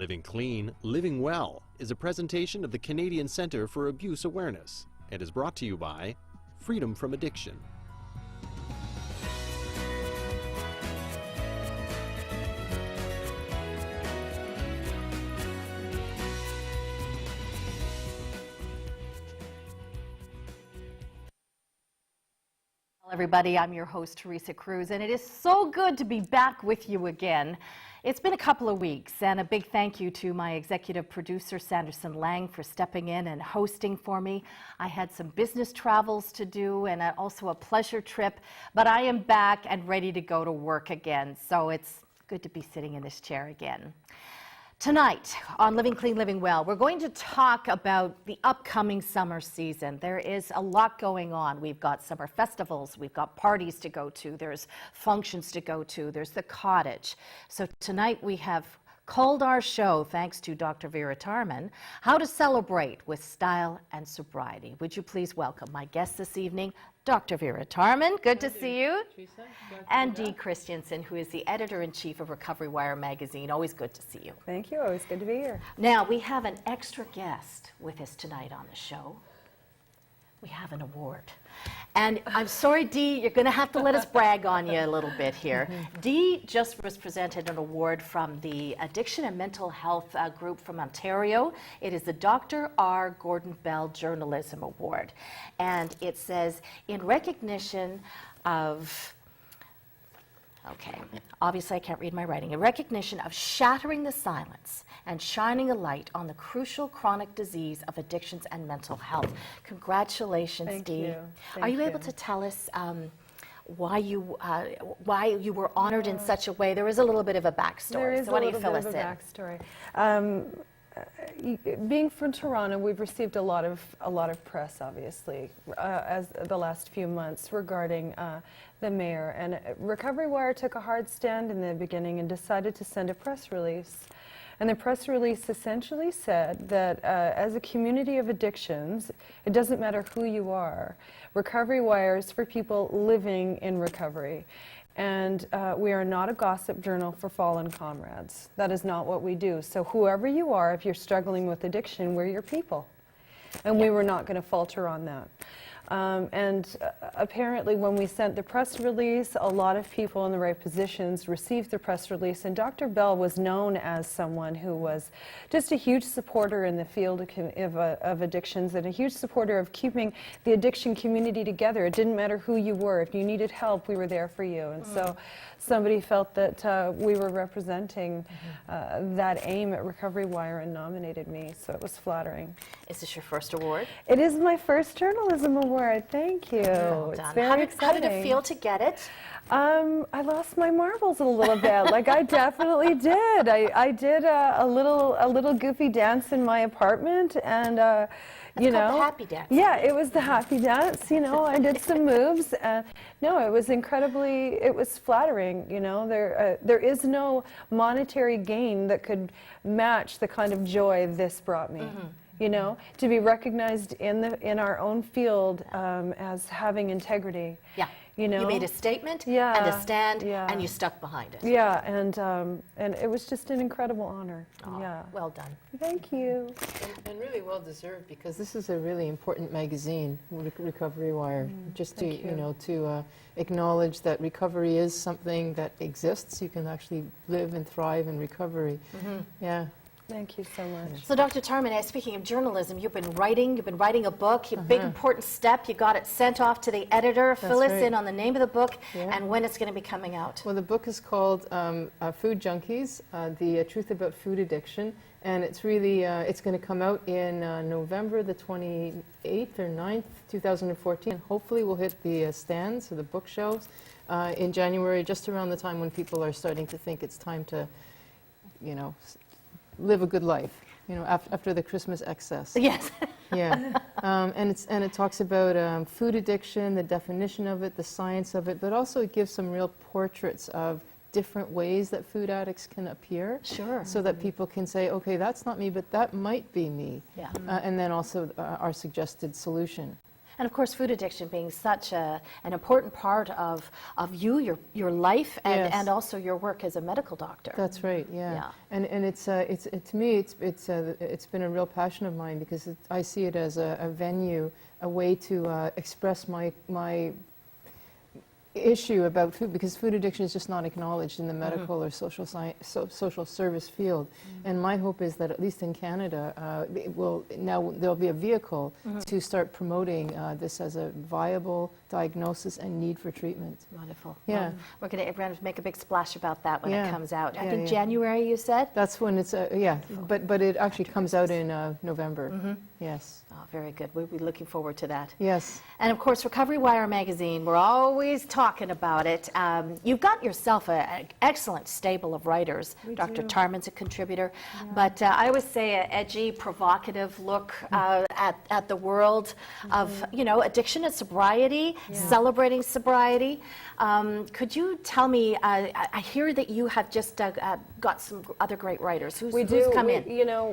Living Clean, Living Well is a presentation of the Canadian Centre for Abuse Awareness and is brought to you by Freedom from Addiction. Hello everybody, I'm your host Teresa Kruze, and it is so good to be back with you again. It's been a couple of weeks, and a big thank you to my executive producer Sanderson Lang for stepping in and hosting for me. I had some business travels to do and also a pleasure trip, but I am back and ready to go to work again, so it's good to be sitting in this chair again. Tonight on Living Clean, Living Well, we're going to talk about the upcoming summer season. There is a lot going on. We've got summer festivals, we've got parties to go to, there's functions to go to, there's the cottage. So tonight we have called our show, thanks to Dr. Vera Tarman, How to Celebrate with Style and Sobriety. Would you please welcome my guest this evening, Dr. Vera Tarman. Good to see you. Teresa, and Dee Christenson, who is the editor-in-chief of Recovery Wire magazine. Always good to see you. Thank you. Always good to be here. Now, we have an extra guest with us tonight on the show. We have an award. And I'm sorry, Dee, you're going to have to let us brag on you a little bit here. Dee just was presented an award from the Addiction and Mental Health group from Ontario. It is the Dr. R. Gordon Bell Journalism Award. And it says, in recognition of, okay, obviously I can't read my writing, in recognition of shattering the silence and shining a light on the crucial chronic disease of addictions and mental health. Congratulations, Thank Dee. you. Are you able to tell us why you were honored in such a way? There is a little bit of a backstory. There is so why a don't you little fill bit us of in? a backstory. Being from Toronto, we've received a lot of press, obviously, as the last few months regarding the mayor. And Recovery Wire took a hard stand in the beginning and decided to send a press release. And the press release essentially said that as a community of addictions, it doesn't matter who you are. Recovery Wire is for people living in recovery. And we are not a gossip journal for fallen comrades. That is not what we do. So whoever you are, if you're struggling with addiction, we're your people. And we were not going to falter on that. Apparently when we sent the press release, a lot of people in the right positions received the press release, and Dr. Bell was known as someone who was just a huge supporter in the field of addictions and a huge supporter of keeping the addiction community together. It didn't matter who you were. If you needed help, we were there for you. And so somebody felt that we were representing that aim at Recovery Wire and nominated me, so it was flattering. Is this your first award? It is my first journalism award. Thank you. Well It's done. very How did it feel to get it? I lost my marbles a little bit. Like I definitely did. I did a little goofy dance in my apartment, and you know, the happy dance. Yeah, it was the happy dance. You know, I did some moves. No, it was incredibly. It was flattering. You know, there is no monetary gain that could match the kind of joy this brought me. You know, to be recognized in our own field as having integrity. Yeah. You know, you made a statement and a stand, and you stuck behind it. Yeah, and it was just an incredible honor. Oh, yeah. Well done. Thank you. And really well deserved, because this is a really important magazine, Recovery Wire. Just to to acknowledge that recovery is something that exists. You can actually live and thrive in recovery. Yeah. Thank you so much. So, Dr. Tarman, speaking of journalism, you've been writing a book, a big important step. You got it sent off to the editor. Fill us in on the name of the book and when it's going to be coming out. Well, the book is called Food Junkies, The Truth About Food Addiction, and it's really, it's going to come out in November the 28th or 9th, 2014. Hopefully we'll hit the stands or the bookshelves in January, just around the time when people are starting to think it's time to, you know, live a good life, you know, after the Christmas excess. Yes. Yeah. And it talks about food addiction, the definition of it, the science of it, but also it gives some real portraits of different ways that food addicts can appear. Sure. So that people can say, okay, that's not me, but that might be me. Yeah. And then also our suggested solution. And of course, food addiction being such an important part of you, your life, and, Yes. and also your work as a medical doctor. That's right. Yeah. Yeah. And it's to me it's been a real passion of mine because I see it as a venue, a way to express my issue about food, because food addiction is just not acknowledged in the medical or social social service field. And my hope is that at least in Canada, there'll be a vehicle to start promoting this as a viable diagnosis and need for treatment. Wonderful. Yeah. Well, we're going to make a big splash about that when Yeah. it comes out. I Yeah, think yeah. January, you said? That's when it's but it actually comes out in November. Yes. Oh, very good. We'll be looking forward to that. Yes. And of course, Recovery Wire magazine, we're always talking about it. You've got yourself an excellent stable of writers. Dr. Tarman's a contributor. But I always say an edgy, provocative look at the world of, addiction and sobriety, celebrating sobriety. Could you tell me, I hear that you have just got some other great writers. Who's come in?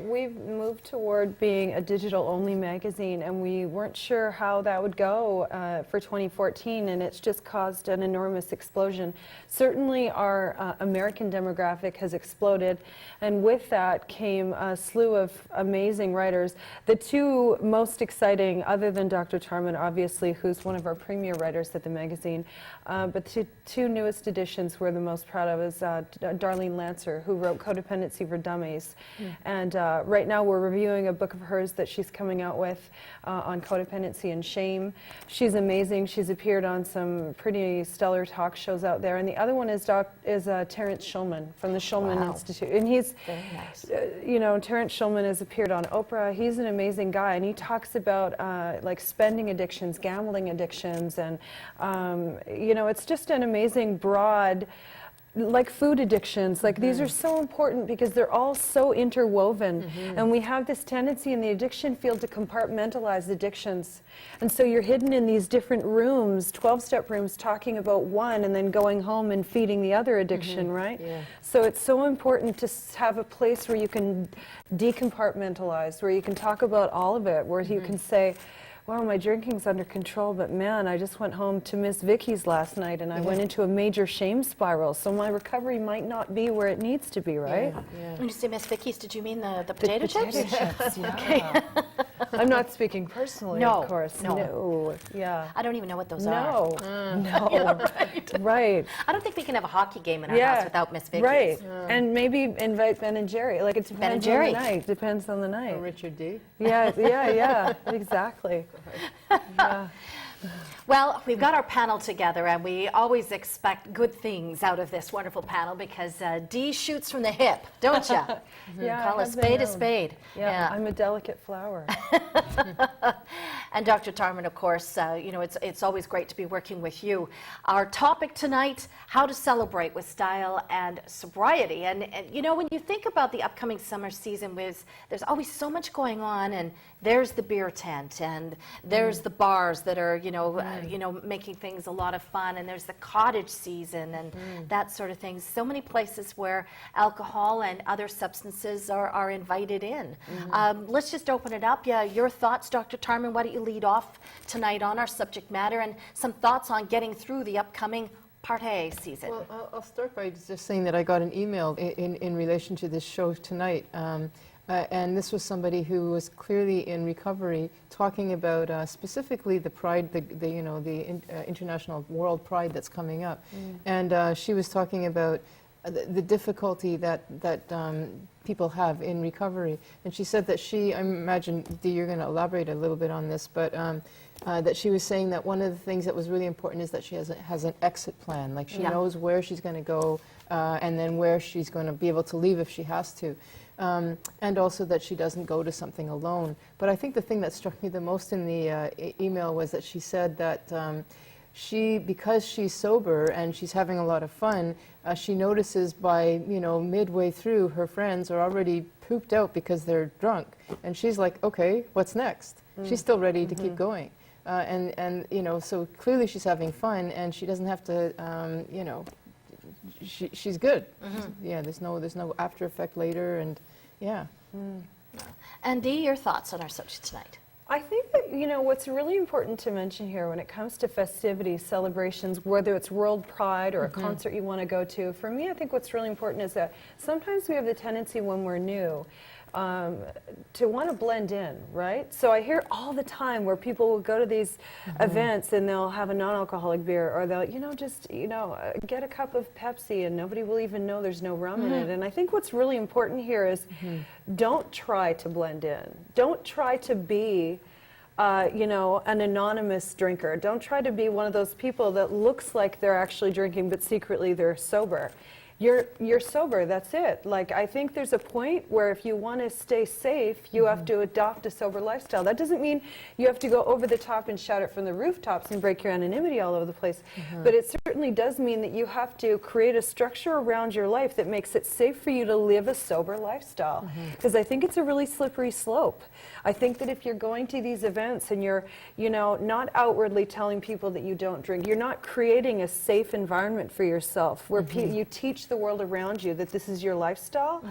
We've moved toward being a digital-only magazine, and we weren't sure how that would go for 2014, and it's just caused an enormous explosion. Certainly our American demographic has exploded, and with that came a slew of amazing writers. The two most exciting, other than Dr. Tarman, obviously, who's one of our premier writers at the magazine, but the two newest editions we're the most proud of is Darlene Lancer, who wrote Codependency for Dummies. And right now we're reviewing a book of hers that she's coming out with on codependency and shame. She's amazing. She's appeared on some pretty stellar talk shows out there. And the other one is Terrence Shulman from the Shulman Institute. And he's, Very nice. Terrence Shulman has appeared on Oprah. He's an amazing guy, and he talks about like spending addictions, gambling addictions, and it's just an amazing broad, like food addictions, like these are so important because they're all so interwoven, and we have this tendency in the addiction field to compartmentalize addictions, and so you're hidden in these different rooms, 12-step rooms, talking about one and then going home and feeding the other addiction, right? Yeah. So it's so important to have a place where you can decompartmentalize, where you can talk about all of it, where you can say, wow, my drinking's under control, but man, I just went home to Miss Vicky's last night and I went into a major shame spiral, so my recovery might not be where it needs to be, right? Yeah. When you say Miss Vicky's, did you mean the potato chips? chips, yeah. I'm not speaking personally, No, of course. no. Yeah. I don't even know what those are. No. Right. Right. I don't think we can have a hockey game in our house without Miss Vicky's. Right. And maybe invite Ben and Jerry. Like, it depends on the night. Depends on the night. Or Richard D. Yeah, exactly. Yeah. Well, we've got our panel together, and we always expect good things out of this wonderful panel because Dee shoots from the hip, don't you? Yeah, Call I a have been spade a known. spade. Yeah, I'm a delicate flower. And Dr. Tarman, of course, it's always great to be working with you. Our topic tonight, how to celebrate with style and sobriety. And when you think about the upcoming summer season, there's always so much going on, and there's the beer tent, and there's the bars that are, making things a lot of fun, and there's the cottage season and that sort of thing. So many places where alcohol and other substances are invited in. Let's just open it up. Yeah, your thoughts, Dr. Tarman, why don't you lead off tonight on our subject matter, and some thoughts on getting through the upcoming party season. Well, I'll start by just saying that I got an email in relation to this show tonight. And this was somebody who was clearly in recovery, talking about specifically the Pride, the International World Pride that's coming up. And she was talking about the difficulty that people have in recovery. And she said that I imagine, Dee, you're going to elaborate a little bit on this, but that she was saying that one of the things that was really important is that she has an exit plan. Like, she knows where she's going to go and then where she's going to be able to leave if she has to. And also that she doesn't go to something alone. But I think the thing that struck me the most in the email was that she said that because she's sober and she's having a lot of fun, she notices by, midway through, her friends are already pooped out because they're drunk. And she's like, okay, what's next? She's still ready to keep going. And so clearly she's having fun, and she doesn't have to, she's good. Yeah, there's no after effect later, and yeah. And Dee, your thoughts on our subject tonight? I think that, you know, what's really important to mention here when it comes to festivities, celebrations, whether it's World Pride or a concert you want to go to, for me, I think what's really important is that sometimes we have the tendency when we're new to want to blend in, right? So I hear all the time where people will go to these events and they'll have a non-alcoholic beer, or they'll, you know, just, you know, get a cup of Pepsi and nobody will even know there's no rum in it. And I think what's really important here is don't try to blend in. Don't try to be you know, an anonymous drinker. Don't try to be one of those people that looks like they're actually drinking but secretly they're sober. You're sober, that's it. Like, I think there's a point where if you want to stay safe, you have to adopt a sober lifestyle. That doesn't mean you have to go over the top and shout it from the rooftops and break your anonymity all over the place. But it certainly does mean that you have to create a structure around your life that makes it safe for you to live a sober lifestyle. Because I think it's a really slippery slope. I think that if you're going to these events and you're, you know, not outwardly telling people that you don't drink, you're not creating a safe environment for yourself where you teach the world around you that this is your lifestyle,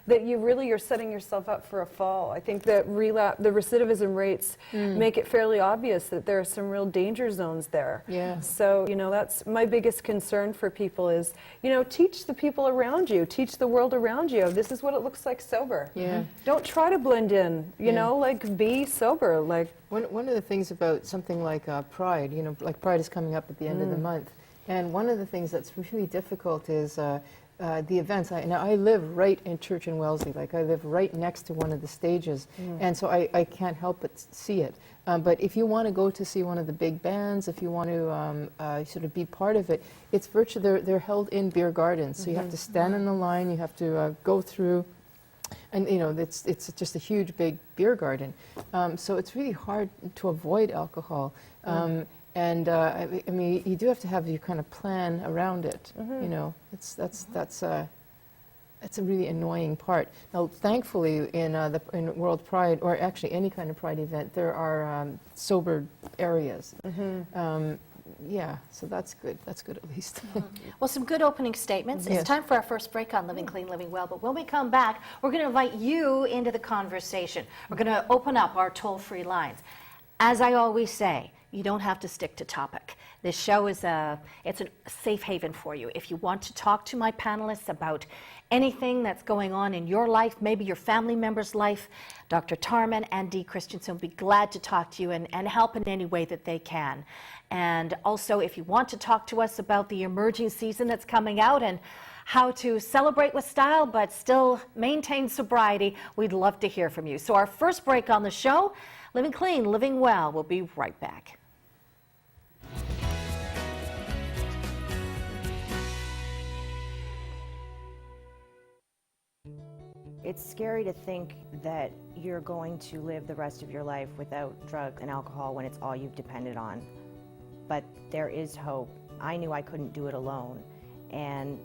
that you're setting yourself up for a fall. I think that the recidivism rates make it fairly obvious that there are some real danger zones there. So, you know, that's my biggest concern for people is, you know, teach the people around you, teach the world around you, this is what it looks like sober. Don't try to blend in, you know, like be sober. Like one of the things about something like Pride, you know, like Pride is coming up at the end of the month, and one of the things that's really difficult is the events. Now I live right in Church in Wellesley, like I live right next to one of the stages, and so I can't help but see it. But if you want to go to see one of the big bands, if you want to sort of be part of it, it's virtually, they're held in beer gardens, so you have to stand in the line, you have to go through. And you know, it's just a huge, big beer garden, so it's really hard to avoid alcohol. And I mean, you do have to have your kind of plan around it. You know, that's a really annoying part. Now, thankfully, in World Pride, or actually any kind of Pride event, there are sober areas. Yeah, so that's good. That's good at least. Well, some good opening statements. It's time for our first break on Living Clean, Living Well. But when we come back, we're going to invite you into the conversation. We're going to open up our toll-free lines. As I always say, you don't have to stick to topic. This show is it's a safe haven for you. If you want to talk to my panelists about anything that's going on in your life, maybe your family member's life, Dr. Tarman and Dee Christenson will be glad to talk to you and help in any way that they can. And also, if you want to talk to us about the emerging season that's coming out and how to celebrate with style but still maintain sobriety, we'd love to hear from you. So our first break on the show, Living Clean, Living Well. We'll be right back. It's scary to think that you're going to live the rest of your life without drugs and alcohol when it's all you've depended on. But there is hope. I knew I couldn't do it alone, and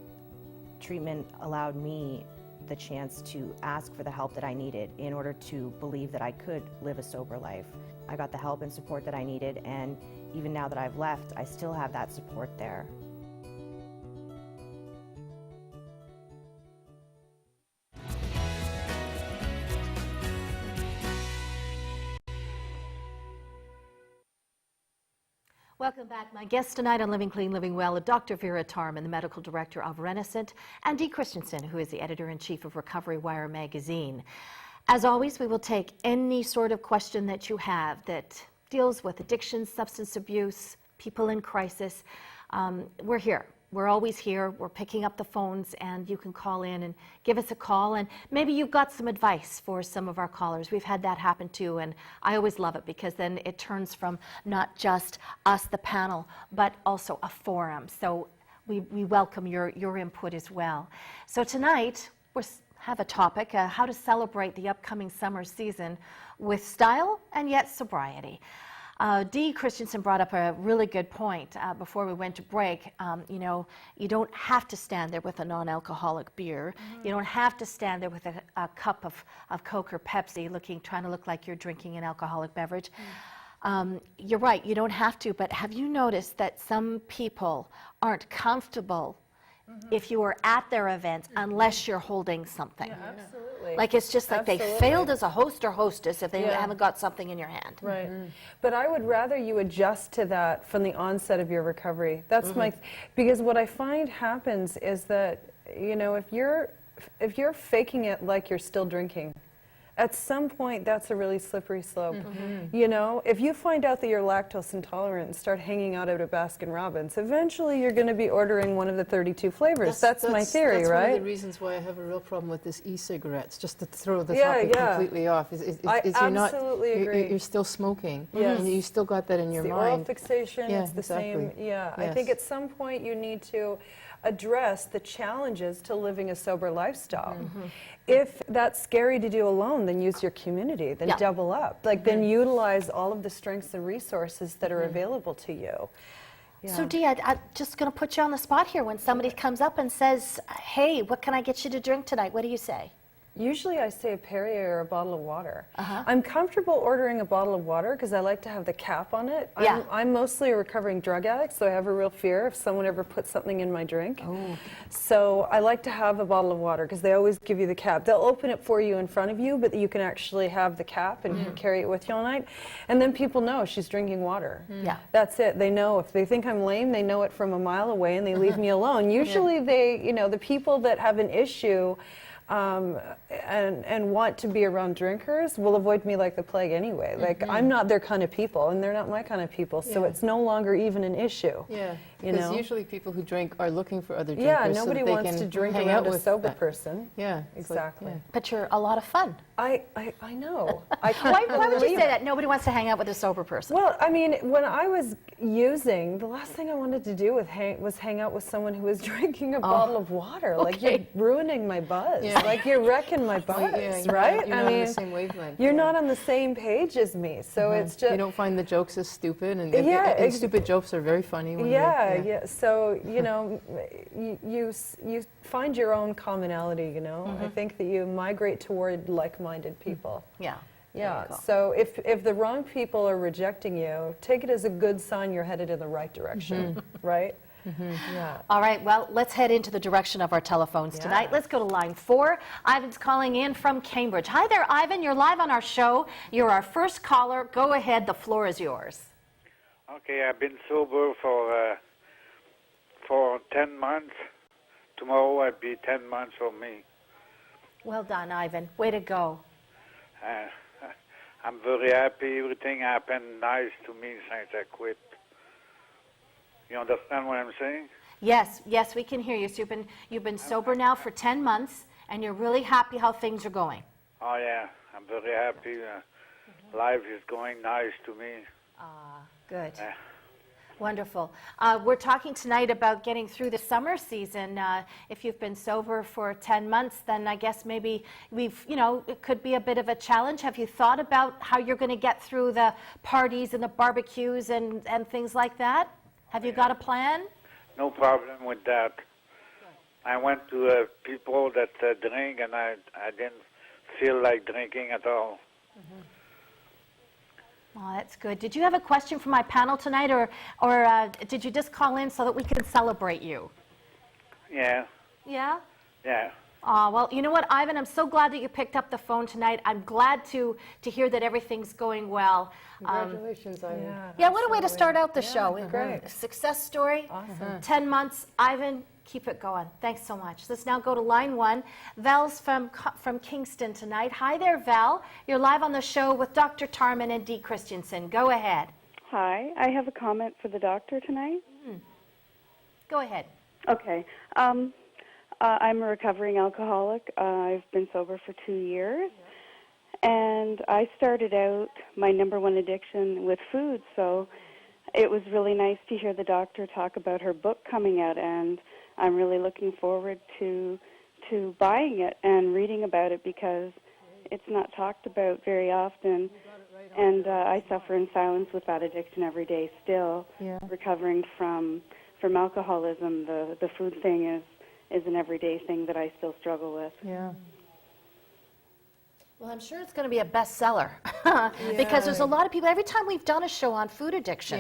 treatment allowed me the chance to ask for the help that I needed in order to believe that I could live a sober life. I got the help and support that I needed, and even now that I've left, I still have that support there. Welcome back. My guests tonight on Living Clean, Living Well are Dr. Vera Tarman, the medical director of Renascent, and Dee Christenson, who is the editor-in-chief of Recovery Wire magazine. As always, we will take any sort of question that you have that deals with addiction, substance abuse, people in crisis. We're here. We're always here. We're picking up the phones, and you can call in and give us a call. And maybe you've got some advice for some of our callers. We've had that happen too, and I always love it because then it turns from not just us, the panel, but also a forum. So we welcome your input as well. So tonight, we have a topic, how to celebrate the upcoming summer season with style and yet sobriety. Dee Christenson brought up a really good point before we went to break. You know, you don't have to stand there with a non-alcoholic beer. You don't have to stand there with a cup of Coke or Pepsi trying to look like you're drinking an alcoholic beverage. You're right, you don't have to, but have you noticed that some people aren't comfortable if you are at their events unless you're holding something? absolutely. Like it's just like they Absolutely. failed as a host or hostess if they Yeah. haven't got something in your hand. Right. But I would rather you adjust to that from the onset of your recovery. That's because what I find happens is that, you know, if you're faking it like you're still drinking, at some point that's a really slippery slope. You know, if you find out that you're lactose intolerant and start hanging out at a Baskin-Robbins, eventually you're going to be ordering one of the 32 flavors. That's my theory, that's right? One of the reasons why I have a real problem with this e-cigarettes, just to throw the Yeah, topic yeah. completely off, is I you're not, absolutely agree. You're still smoking. Yes. And you still got that in your The oral mind. fixation, Yeah, it's the exactly. same. Yeah, I think Yes. at some point you need to address the challenges to living a sober lifestyle. If that's scary to do alone, then use your community, then Yeah. double up. Like then utilize all of the strengths and resources that are available to you. So Dee, I'm just going to put you on the spot here. When somebody comes up and says, hey, what can I get you to drink tonight? What do you say? Usually I say a Perrier or a bottle of water. I'm comfortable ordering a bottle of water because I like to have the cap on it. Yeah. I'm mostly a recovering drug addict, so I have a real fear if someone ever puts something in my drink. So I like to have a bottle of water because they always give you the cap. They'll open it for you in front of you, but you can actually have the cap and carry it with you all night. And then people know she's drinking water. Yeah. That's it. They know if they think I'm lame, they know it from a mile away and they leave me alone. Usually they, you know, the people that have an issue and want to be around drinkers will avoid me like the plague anyway. Like I'm not their kind of people and they're not my kind of people, so Yeah. it's no longer even an issue. Yeah, You because know? usually people who drink are looking for other drinkers. Yeah, so nobody that they wants can to drink hang around out a with sober that. person. Yeah, it's like- Exactly. yeah. But you're a lot of fun. I know. I Why can't would you believe say it. that? Nobody wants to hang out with a sober person. Well, I mean, when I was using, the last thing I wanted to do was hang out with someone who was drinking a bottle of water. Like, you're okay. ruining my buzz. Yeah. Like, you're wrecking my buzz, Yeah, you're right? Not, you're I not mean, on the same wavelength. you're yeah. not on the same page as me, so it's just... You don't find the jokes as stupid, and, Yeah, and stupid jokes are very funny. When Yeah. So, you know, you find your own commonality, you know? I think that you migrate toward like-minded people. Yeah. Yeah, you go. so if the wrong people are rejecting you, take it as a good sign you're headed in the right direction, right? Yeah. All right, well, let's head into the direction of our telephones tonight. Let's go to line 4. Ivan's calling in from Cambridge. Hi there, Ivan. You're live on our show. You're our first caller. Go ahead. The floor is yours. Okay, I've been sober for 10 months. Tomorrow I'll be 10 months for me. Well done, Ivan. Way to go. I'm very happy. Everything happened nice to me since I quit. You understand what I'm saying? Yes, yes, we can hear you. So you've been sober now for 10 months, and you're really happy how things are going. Oh, yeah. I'm very happy. Life is going nice to me. Good. Wonderful. We're talking tonight about getting through the summer season. If you've been sober for 10 months, then I guess maybe it could be a bit of a challenge. Have you thought about how you're going to get through the parties and the barbecues and things like that? Have you got a plan? No problem with that. I went to people that drink, and I didn't feel like drinking at all. Oh, that's good. Did you have a question for my panel tonight, or did you just call in so that we can celebrate you? Yeah, Yeah? yeah. Well, you know what, Ivan, I'm so glad that you picked up the phone tonight. I'm glad to hear that everything's going well. Congratulations, Ivan. Yeah, what a way to start out the show. great. A success story. Awesome. 10 months. Ivan, keep it going. Thanks so much. Let's now go to line 1. Val's from Kingston tonight. Hi there, Val. You're live on the show with Dr. Tarman and Dee Christenson. Go ahead. Hi, I have a comment for the doctor tonight. Go ahead. Okay. I'm a recovering alcoholic. I've been sober for 2 years. And I started out my number one addiction with food, so it was really nice to hear the doctor talk about her book coming out, and I'm really looking forward to buying it and reading about it because it's not talked about very often. And I suffer in silence with that addiction every day still, recovering from alcoholism. The food thing is an everyday thing that I still struggle with. Yeah. Well, I'm sure it's going to be a bestseller because there's a lot of people. Every time we've done a show on food addiction,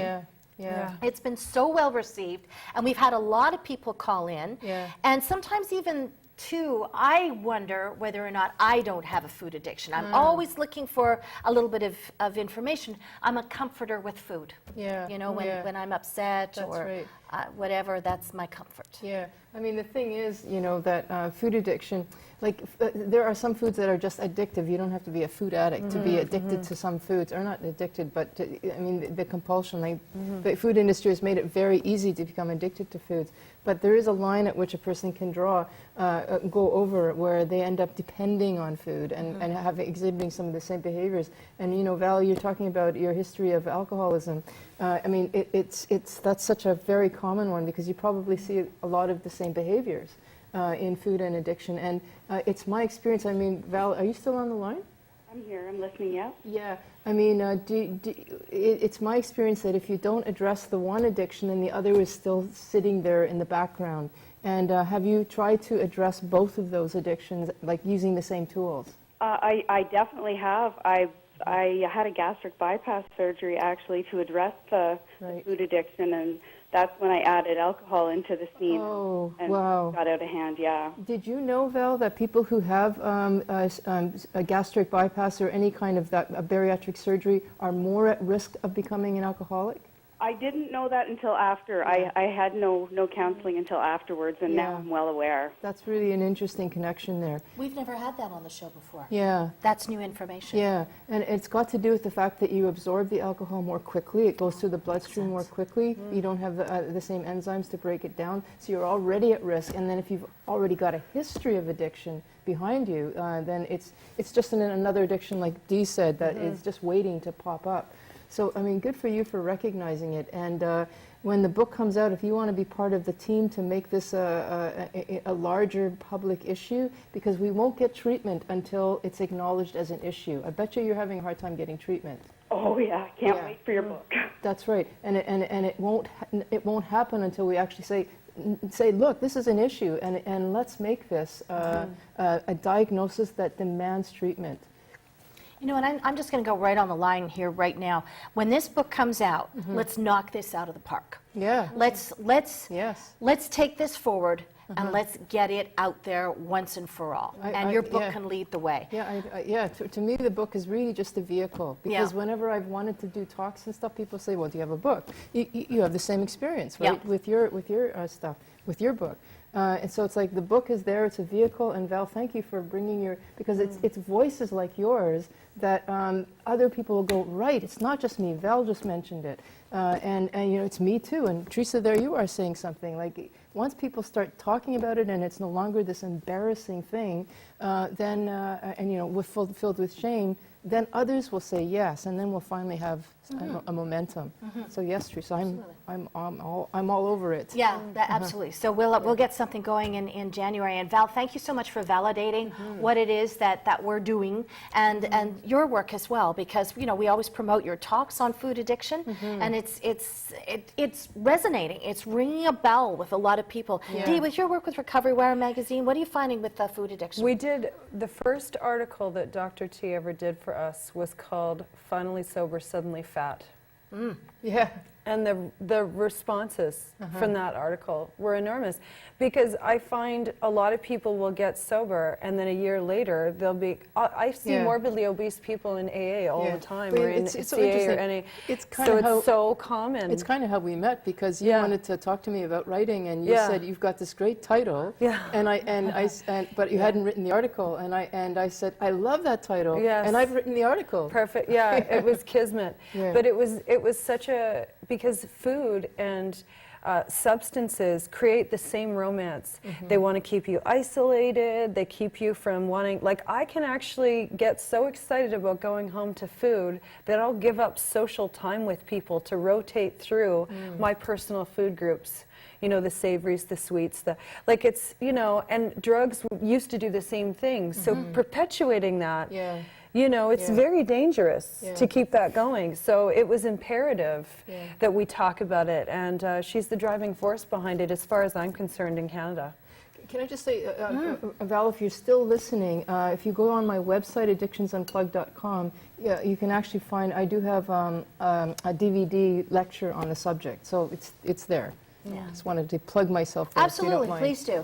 Yeah. it's been so well received, and we've had a lot of people call in. Yeah. And sometimes even Two, I wonder whether or not I don't have a food addiction. I'm always looking for a little bit of information. I'm a comforter with food. Yeah. You know, when I'm upset That's or right. whatever, that's my comfort. Yeah, I mean, the thing is, you know, that food addiction, like, there are some foods that are just addictive. You don't have to be a food addict to be addicted to some foods, or not addicted, but, I mean, the compulsion. Like, the food industry has made it very easy to become addicted to foods. But there is a line at which a person can draw, go over, where they end up depending on food and exhibiting some of the same behaviors. And, you know, Val, you're talking about your history of alcoholism. I mean, that's such a very common one, because you probably see a lot of the same behaviors in food and addiction. And it's my experience. I mean, Val, are you still on the line? I'm here. I'm listening. Yeah. Yeah. I mean, it's my experience that if you don't address the one addiction, then the other is still sitting there in the background. And have you tried to address both of those addictions, like using the same tools? I definitely have. I had a gastric bypass surgery actually to address the food addiction, and that's when I added alcohol into the scene. Oh, and wow. got out of hand, yeah. Did you know, Val, that people who have a gastric bypass or any kind of a bariatric surgery are more at risk of becoming an alcoholic? I didn't know that until after. Yeah. I had no counseling until afterwards, and now I'm well aware. That's really an interesting connection there. We've never had that on the show before. Yeah. That's new information. Yeah, and it's got to do with the fact that you absorb the alcohol more quickly. It goes through the bloodstream more quickly. You don't have the same enzymes to break it down, so you're already at risk. And then if you've already got a history of addiction behind you, then it's just another addiction, like Dee said, that is just waiting to pop up. So, I mean, good for you for recognizing it. And when the book comes out, if you want to be part of the team to make this a larger public issue, because we won't get treatment until it's acknowledged as an issue. I bet you're having a hard time getting treatment. Oh yeah, can't wait for your book. That's right, and it won't happen until we actually say, look, this is an issue, and let's make this a diagnosis that demands treatment. You know, and I'm just going to go right on the line here right now. When this book comes out, let's knock this out of the park. Yeah. Let's take this forward and let's get it out there once and for all. And your book can lead the way. Yeah, to me the book is really just a vehicle, because whenever I've wanted to do talks and stuff, people say, well, do you have a book? You have the same experience, right? With your stuff, with your book. And so it's like the book is there, it's a vehicle, and Val, thank you for bringing because it's voices like yours that other people will go, right, it's not just me, Val just mentioned it. And you know, it's me too, and Teresa, there you are saying something. Like, once people start talking about it and it's no longer this embarrassing thing, then, and you know, filled with shame, then others will say yes, and then we'll finally have a momentum. So yes, Teresa, I'm all over it. Yeah, absolutely. So we'll get something going in January. And Val, thank you so much for validating what it is that we're doing, and your work as well, because you know we always promote your talks on food addiction, and it's resonating. It's ringing a bell with a lot of people. Dee, with your work with Recovery Wire magazine, what are you finding with food addiction? We did the first article that Dr. T ever did for us was called "Finally Sober, Suddenly Fat." Yeah. And the responses from that article were enormous, because I find a lot of people will get sober and then a year later they'll be, I see morbidly obese people in AA all the time, or in CA or NA. It's so common. It's kind of how we met, because you wanted to talk to me about writing, and you said you've got this great title, but you hadn't written the article, and I said I love that title, and I've written the article. Perfect. Yeah, it was kismet, but it was such a, because food and substances create the same romance. They want to keep you isolated, they keep you from wanting, like, I can actually get so excited about going home to food that I'll give up social time with people to rotate through my personal food groups. You know, the savories, the sweets, it's, you know, and drugs used to do the same thing. So perpetuating that, you know, it's very dangerous to keep that going. So it was imperative that we talk about it, and she's the driving force behind it, as far as I'm concerned, in Canada. Can I just say, Val, if you're still listening, if you go on my website, addictionsunplugged.com, you can actually find, I do have a DVD lecture on the subject, so it's there. I just wanted to plug myself there, if you don't Absolutely, mind. please do.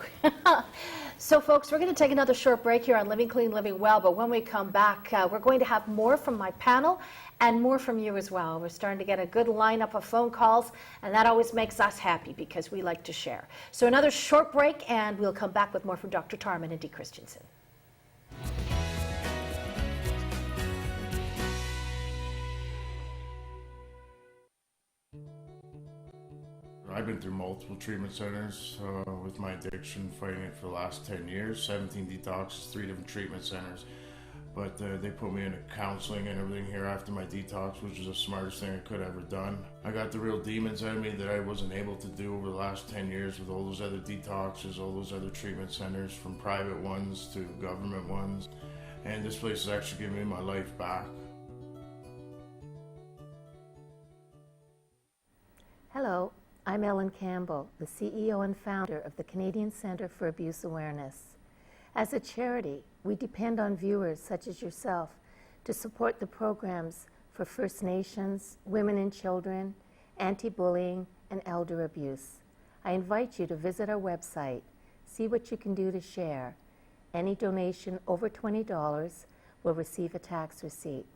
So folks, we're going to take another short break here on Living Clean, Living Well, but when we come back, we're going to have more from my panel and more from you as well. We're starting to get a good lineup of phone calls, and that always makes us happy because we like to share. So another short break, and we'll come back with more from Dr. Tarman and Dee Christenson. I've been through multiple treatment centers with my addiction, fighting it for the last 10 years, 17 detoxes, 3 different treatment centers. But they put me into counseling and everything here after my detox, which was the smartest thing I could have ever done. I got the real demons out of me that I wasn't able to do over the last 10 years with all those other detoxes, all those other treatment centers, from private ones to government ones. And this place has actually given me my life back. Hello, I'm Ellen Campbell, the CEO and founder of the Canadian Centre for Abuse Awareness. As a charity, we depend on viewers such as yourself to support the programs for First Nations, women and children, anti-bullying, and elder abuse. I invite you to visit our website, see what you can do to share. Any donation over $20 will receive a tax receipt.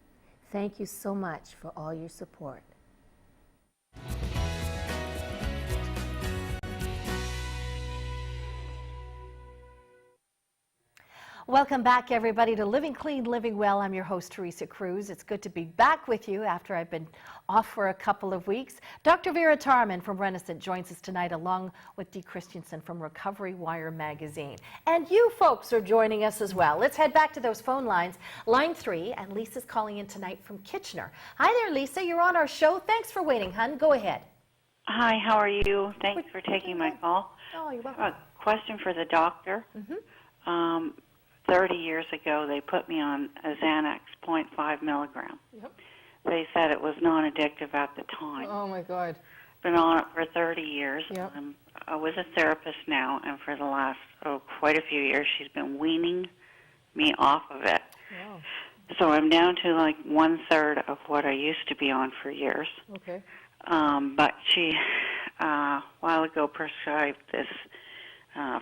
Thank you so much for all your support. Welcome back, everybody, to Living Clean, Living Well. I'm your host, Teresa Kruze. It's good to be back with you after I've been off for a couple of weeks. Dr. Vera Tarman from Renaissance joins us tonight, along with Dee Christenson from Recovery Wire magazine. And you folks are joining us as well. Let's head back to those phone lines. Line 3, and Lisa's calling in tonight from Kitchener. Hi there, Lisa. You're on our show. Thanks for waiting, hun. Go ahead. Hi, how are you? Thanks for taking my call. Oh, you're I welcome. have a question for the doctor. 30 years ago, they put me on a Xanax 0.5 milligram. Yep. They said it was non-addictive at the time. Oh my God. Been on it for 30 years. Yep. I'm with a therapist now, and for the last, quite a few years, she's been weaning me off of it. Wow. So I'm down to like 1/3 of what I used to be on for years. Okay. But she, a while ago, prescribed this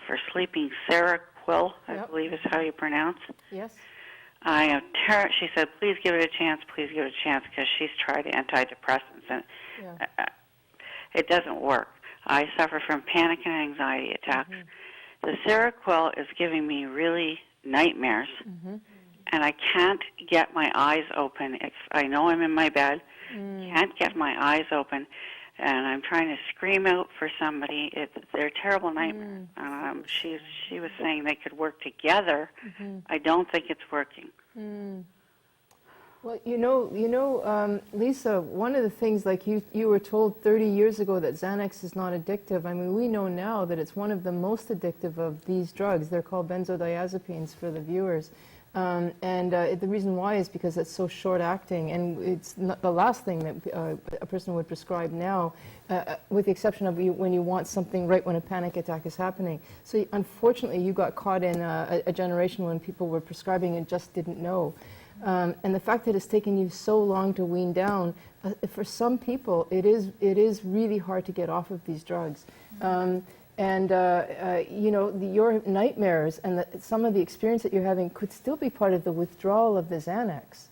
for sleeping, Seroquel, I Yep. believe is how you pronounce. Yes. She said, please give it a chance, because she's tried antidepressants, and Yeah. it doesn't work. I suffer from panic and anxiety attacks. The Seroquel is giving me really nightmares, and I can't get my eyes open. If I know I'm in my bed, can't get my eyes open, and I'm trying to scream out for somebody. They're terrible nightmares. She was saying they could work together. I don't think it's working. Well, Lisa, one of the things, like you were told 30 years ago that Xanax is not addictive. I mean, we know now that it's one of the most addictive of these drugs. They're called benzodiazepines for the viewers. The reason why is because it's so short-acting, and it's not the last thing that a person would prescribe now, with the exception of when you want something right when a panic attack is happening. So unfortunately, you got caught in a generation when people were prescribing and just didn't know. And the fact that it's taken you so long to wean down, for some people, it is really hard to get off of these drugs. Your nightmares and some of the experience that you're having could still be part of the withdrawal of the Xanax.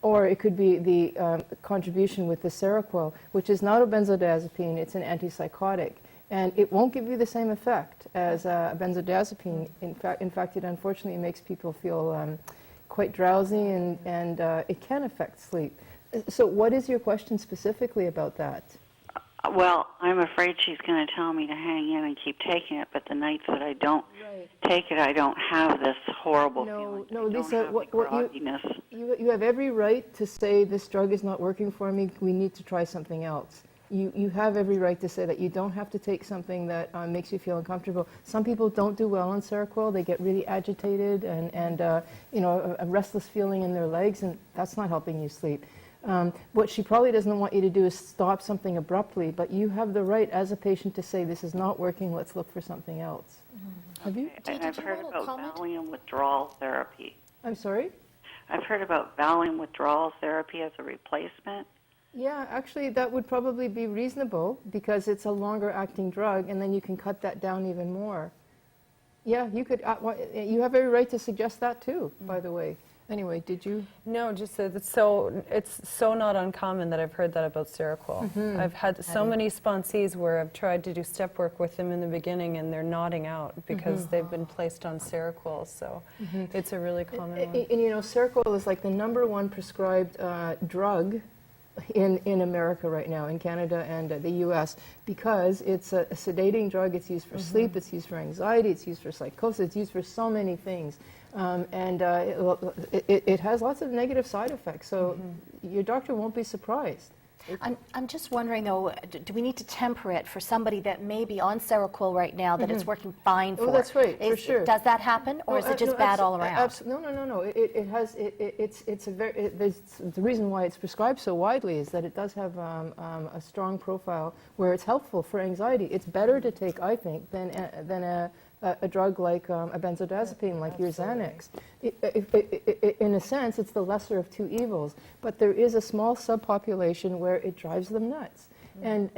Or it could be the contribution with the Seroquel, which is not a benzodiazepine, it's an antipsychotic. And it won't give you the same effect as a benzodiazepine. In fact, it unfortunately makes people feel quite drowsy, and it can affect sleep. So what is your question specifically about that? Well, I'm afraid she's going to tell me to hang in and keep taking it, but the nights that I don't take it, I don't have this horrible feeling. No, Lisa, grogginess. you have every right to say this drug is not working for me, we need to try something else. You have every right to say that. You don't have to take something that makes you feel uncomfortable. Some people don't do well on Seroquel. They get really agitated and a restless feeling in their legs, and that's not helping you sleep. What she probably doesn't want you to do is stop something abruptly, but you have the right as a patient to say, this is not working, let's look for something else. Have you? And I've heard about Valium withdrawal therapy. I'm sorry? I've heard about Valium withdrawal therapy as a replacement. Yeah, actually, that would probably be reasonable because it's a longer acting drug, and then you can cut that down even more. Yeah, you could. You have every right to suggest that too, by the way. Anyway, did you? No, just that it's so not uncommon that I've heard that about Seroquel. I've had so many sponsees where I've tried to do step work with them in the beginning and they're nodding out because they've been placed on Seroquel, so it's a really common one. And you know, Seroquel is like the #1 prescribed drug in America right now, in Canada and the U.S., because it's a sedating drug. It's used for sleep, it's used for anxiety, it's used for psychosis, it's used for so many things. It has lots of negative side effects, so your doctor won't be surprised. I'm just wondering, though, do we need to temper it for somebody that may be on Seroquel right now that it's working fine for? Oh, that's right, for sure. Does that happen, or is it just bad all around? No. It's a very. The reason why it's prescribed so widely is that it does have a strong profile where it's helpful for anxiety. It's better to take, I think, than a drug like a benzodiazepine, like your Xanax. In a sense, it's the lesser of two evils, but there is a small subpopulation where it drives them nuts. And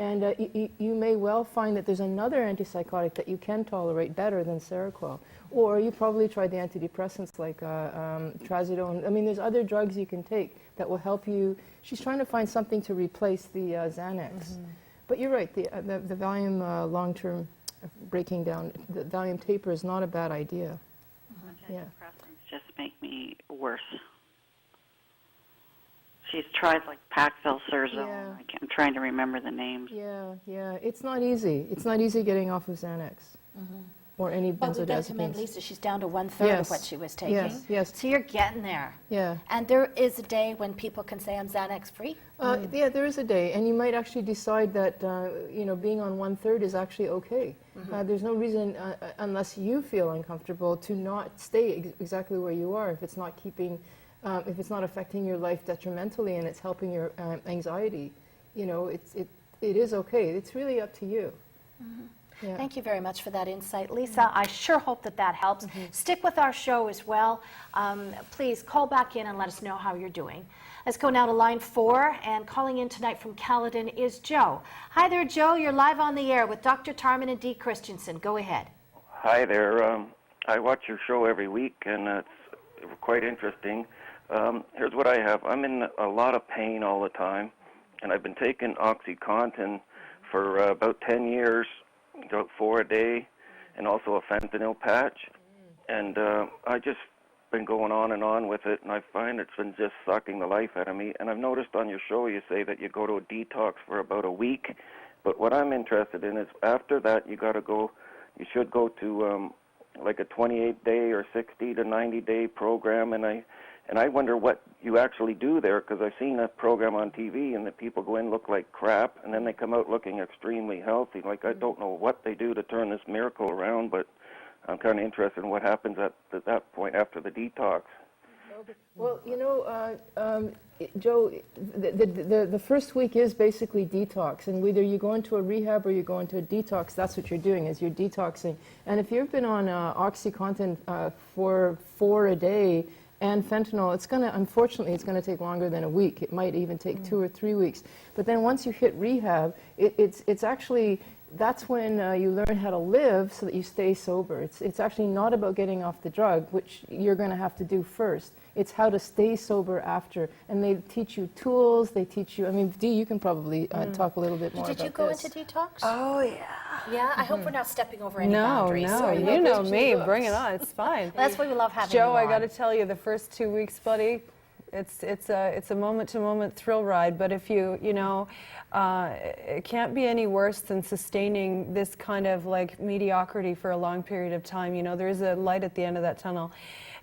you may well find that there's another antipsychotic that you can tolerate better than Seroquel. Or you probably tried the antidepressants like trazodone. I mean, there's other drugs you can take that will help you. She's trying to find something to replace the Xanax. But you're right, the Valium long-term breaking down, the Valium taper is not a bad idea. Yeah. Antidepressants just make me worse. She's tried like Paxil, Surzone. I'm trying to remember the names. Yeah. It's not easy. It's not easy getting off of Xanax or any benzodiazepines. But we recommend Lisa. She's down to 1/3 of what she was taking. Yes. So you're getting there. Yeah. And there is a day when people can say I'm Xanax free. Yeah, there is a day, and you might actually decide that being on 1/3 is actually okay. There's no reason, unless you feel uncomfortable, to not stay exactly where you are if it's not keeping. If it's not affecting your life detrimentally and it's helping your anxiety, it is okay. It's really up to you. Yeah. Thank you very much for that insight, Lisa. I sure hope that helps. Stick with our show as well. Please call back in and let us know how you're doing. Let's go now to line 4, and calling in tonight from Caledon is Joe. Hi there, Joe. You're live on the air with Dr. Tarman and Dee Christenson. Go ahead. Hi there. I watch your show every week, and it's quite interesting. Here's what I have. I'm in a lot of pain all the time, and I've been taking OxyContin for about 10 years, about 4 a day, and also a fentanyl patch. And I just been going on and on with it, and I find it's been just sucking the life out of me. And I've noticed on your show you say that you go to a detox for about a week, but what I'm interested in is after that you should go to like a 28-day or 60 to 90-day program, and I wonder what you actually do there, because I've seen that program on TV, and the people go in look like crap, and then they come out looking extremely healthy. Like, I don't know what they do to turn this miracle around, but I'm kind of interested in what happens at that point after the detox. Well, Joe, the first week is basically detox, and whether you go into a rehab or you go into a detox, that's what you're doing, is you're detoxing. And if you've been on OxyContin for 4 a day, and fentanyl, unfortunately, it's going to take longer than a week. It might even take 2 or 3 weeks. But then once you hit rehab, it's actually, that's when you learn how to live so that you stay sober. It's actually not about getting off the drug, which you're going to have to do first. It's how to stay sober after. And they teach you tools, they teach you, I mean, Dee, you can probably talk a little bit more about this. Did you go into detox? Oh, yeah. Yeah, I hope we're not stepping over any boundaries. No, you know me. Bring it on. It's fine. That's why we love having Joe, you on. I got to tell you, the first 2 weeks, buddy, it's a moment-to-moment thrill ride. But if it can't be any worse than sustaining this kind of like mediocrity for a long period of time. There is a light at the end of that tunnel.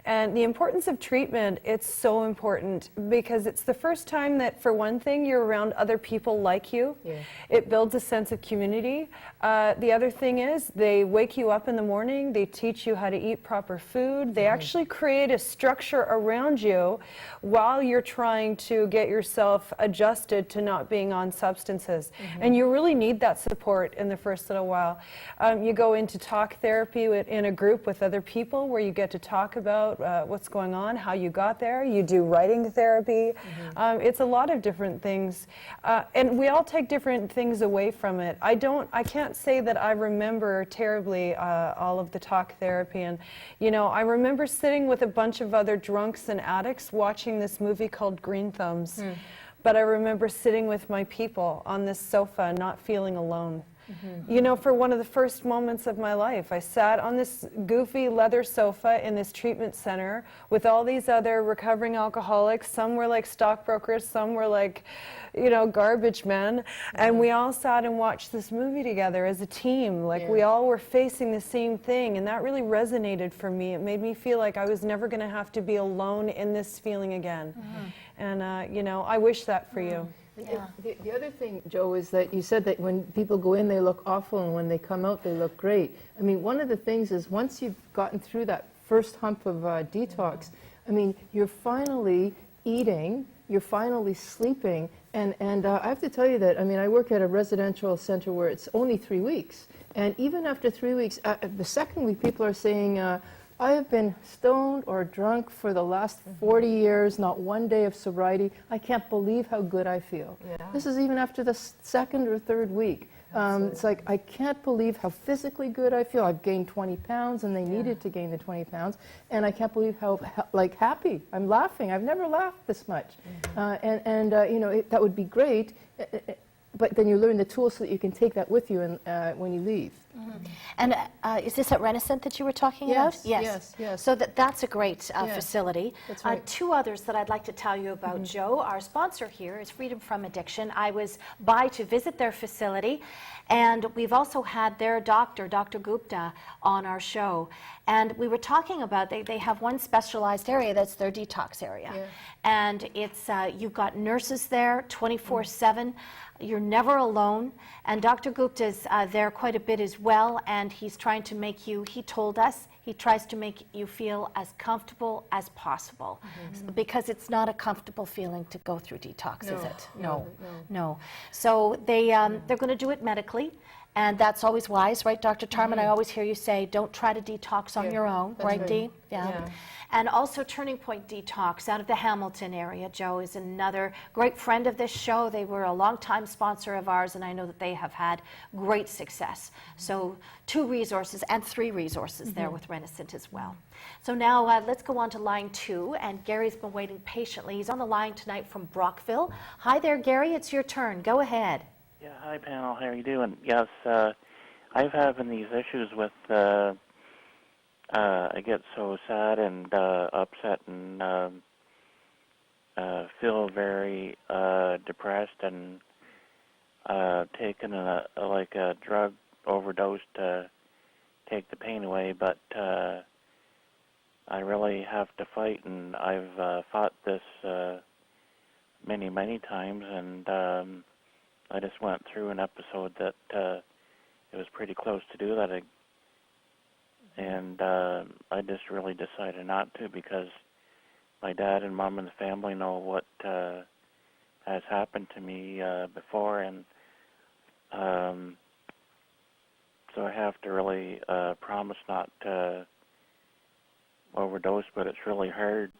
And the importance of treatment, it's so important because it's the first time that, for one thing, you're around other people like you. Yeah. It builds a sense of community. The other thing is they wake you up in the morning, they teach you how to eat proper food. They actually create a structure around you while you're trying to get yourself adjusted to not being on substances. And you really need that support in the first little while. You go into talk therapy in a group with other people where you get to talk about about what's going on, how you got there. You do writing therapy. It's a lot of different things. And we all take different things away from it. I can't say that I remember terribly all of the talk therapy. And, you know, I remember sitting with a bunch of other drunks and addicts watching this movie called Green Thumbs. But I remember sitting with my people on this sofa, not feeling alone. You know, for one of the first moments of my life, I sat on this goofy leather sofa in this treatment center with all these other recovering alcoholics. Some were like stockbrokers, some were like, you know, garbage men. And we all sat and watched this movie together as a team. Like we all were facing the same thing. And that really resonated for me. It made me feel like I was never going to have to be alone in this feeling again. And, you know, I wish that for you. Yeah. The other thing, Joe, is that you said that when people go in, they look awful, and when they come out, they look great. I mean, one of the things is once you've gotten through that first hump of detox, I mean, you're finally eating, you're finally sleeping, and I have to tell you that, I mean, I work at a residential center where it's only 3 weeks, and even after 3 weeks, the second week, people are saying, I have been stoned or drunk for the last 40 years, not one day of sobriety. I can't believe how good I feel. This is even after the second or third week. It's like, I can't believe how physically good I feel. I've gained 20 pounds, and they needed to gain the 20 pounds. And I can't believe how like happy. I'm laughing. I've never laughed this much. You know, that would be great. But then you learn the tools so that you can take that with you when you leave. And is this at Renascent that you were talking about? Yes. So that's a great facility. That's right. Two others that I'd like to tell you about, Joe. Our sponsor here is Freedom from Addiction. I was by to visit their facility, and we've also had their doctor, Dr. Gupta, on our show. And we were talking about, they have one specialized area that's their detox area. And it's, you've got nurses there 24/7. You're never alone. And Dr. Gupta's there quite a bit as well, and he's trying to make you, he told us, he tries to make you feel as comfortable as possible, because it's not a comfortable feeling to go through detox, is it? No. So they're going to do it medically, and that's always wise, right, Dr. Tarman? I always hear you say, don't try to detox on your own, right, Dee? Yeah. And also Turning Point Detox out of the Hamilton area. Joe is another great friend of this show. They were a longtime sponsor of ours, and I know that they have had great success. So 2 resources and 3 resources there with Renascent as well. So now let's go on to line 2, and Gary's been waiting patiently. He's on the line tonight from Brockville. Hi there, Gary. It's your turn. Go ahead. Yeah, hi, panel. How are you doing? Yes, I'm having these issues with I get so sad and upset and feel very depressed and taking a drug overdose to take the pain away, but I really have to fight, and I've fought this many times, and I just went through an episode that it was pretty close to do that. And I just really decided not to, because my dad and mom and the family know what has happened to me before, and so I have to really promise not to overdose, but it's really hard.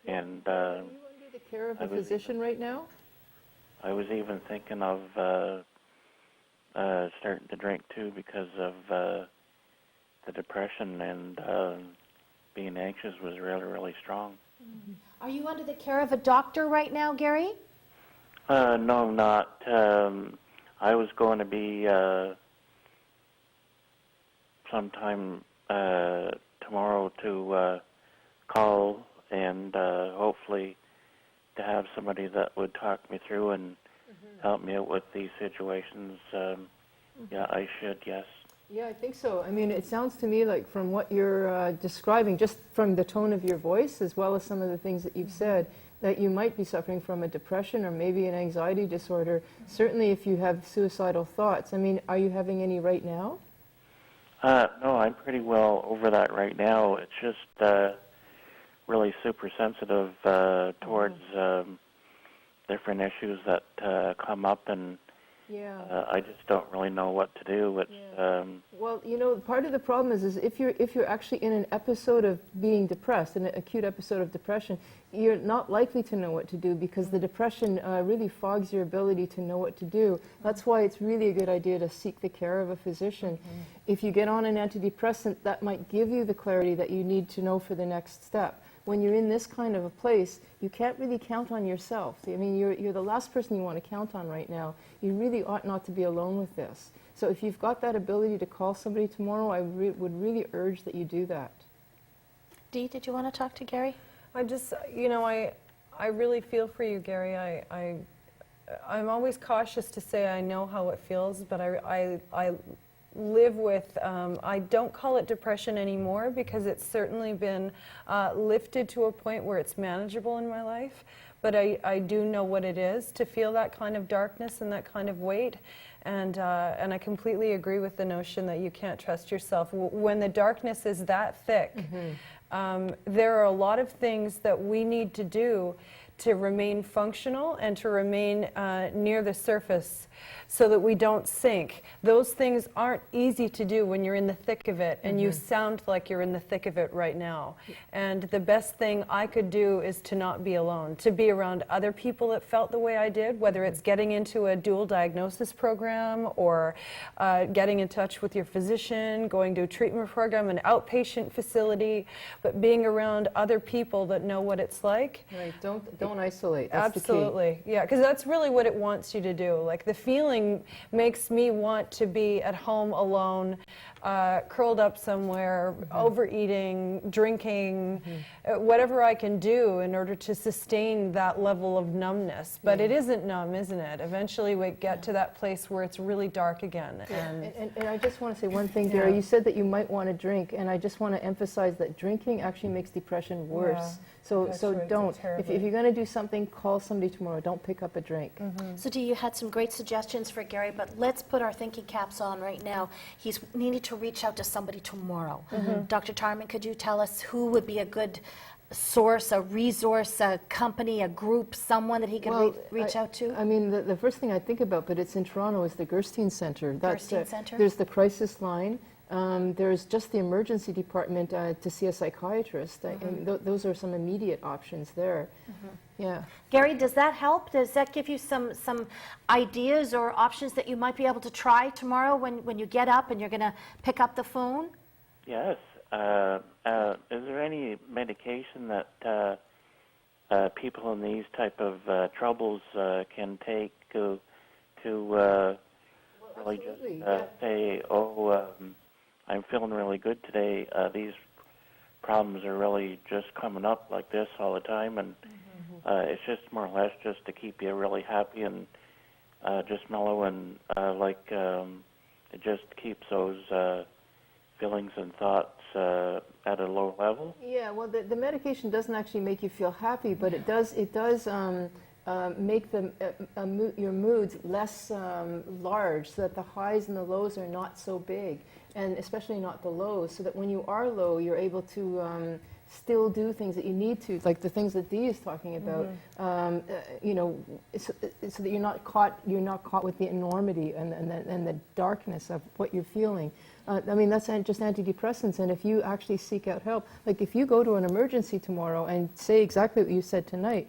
And are you under the care of a physician right now? I was even thinking of starting to drink too, because of the depression, and being anxious was really strong. Are you under the care of a doctor right now, Gary? No, I'm not. I was going to be sometime tomorrow to call and hopefully to have somebody that would talk me through and help me out with these situations. Yeah, I should, yes. Yeah, I think so. I mean, it sounds to me like from what you're describing, just from the tone of your voice, as well as some of the things that you've said, that you might be suffering from a depression or maybe an anxiety disorder. Certainly if you have suicidal thoughts. I mean, are you having any right now? No, I'm pretty well over that right now. It's just really super sensitive towards different issues that come up, and Yeah. I just don't really know what to do. It's Well, you know, part of the problem is if you're actually in an episode of being depressed, an acute episode of depression, you're not likely to know what to do because the depression really fogs your ability to know what to do. That's why it's really a good idea to seek the care of a physician. If you get on an antidepressant, that might give you the clarity that you need to know for the next step. When you're in this kind of a place, you can't really count on yourself. I mean, you're the last person you want to count on right now. You really ought not to be alone with this. So if you've got that ability to call somebody tomorrow, I would really urge that you do that. Dee, did you want to talk to Gary? I just, you know, I really feel for you, Gary. I'm always cautious to say I know how it feels, but I live with, I don't call it depression anymore because it's certainly been lifted to a point where it's manageable in my life. But I do know what it is to feel that kind of darkness and that kind of weight. And I completely agree with the notion that you can't trust yourself. When the darkness is that thick, there are a lot of things that we need to do to remain functional and to remain near the surface so that we don't sink. Those things aren't easy to do when you're in the thick of it, and you sound like you're in the thick of it right now. And the best thing I could do is to not be alone, to be around other people that felt the way I did, whether it's getting into a dual diagnosis program or getting in touch with your physician, going to a treatment program, an outpatient facility, but being around other people that know what it's like. Right, don't isolate. That's Absolutely, yeah, because that's really what it wants you to do. Like the feeling makes me want to be at home alone, curled up somewhere, overeating, drinking, whatever I can do in order to sustain that level of numbness. But it isn't numb, isn't it? Eventually we get to that place where it's really dark again. And I just want to say one thing, Gary. You said that you might want to drink, and I just want to emphasize that drinking actually makes depression worse. So don't. If you're going to do something, call somebody tomorrow. Don't pick up a drink. So Dee, you had some great suggestions for Gary, but let's put our thinking caps on right now. He's needed to reach out to somebody tomorrow. Dr. Tarman, could you tell us who would be a good source, a resource, a company, a group, someone that he can reach out to? I mean, the first thing I think about, but it's in Toronto, is the Gerstein Centre. Gerstein Centre? There's the crisis line. There's just the emergency department to see a psychiatrist. And those are some immediate options there. Yeah. Gary, does that help? Does that give you some ideas or options that you might be able to try tomorrow when you get up and you're going to pick up the phone? Yes. Is there any medication that people in these type of troubles can take to really just say, I'm feeling really good today. These problems are really just coming up like this all the time, and it's just more or less just to keep you really happy and just mellow, and it just keeps those feelings and thoughts at a low level. Yeah, well, the medication doesn't actually make you feel happy, but it does make your moods less large, so that the highs and the lows are not so big, and especially not the lows, so that when you are low, you're able to still do things that you need to, like the things that Dee is talking about. You know, so that you're not caught with the enormity and the darkness of what you're feeling. I mean, that's just antidepressants, and if you actually seek out help, like if you go to an emergency tomorrow and say exactly what you said tonight,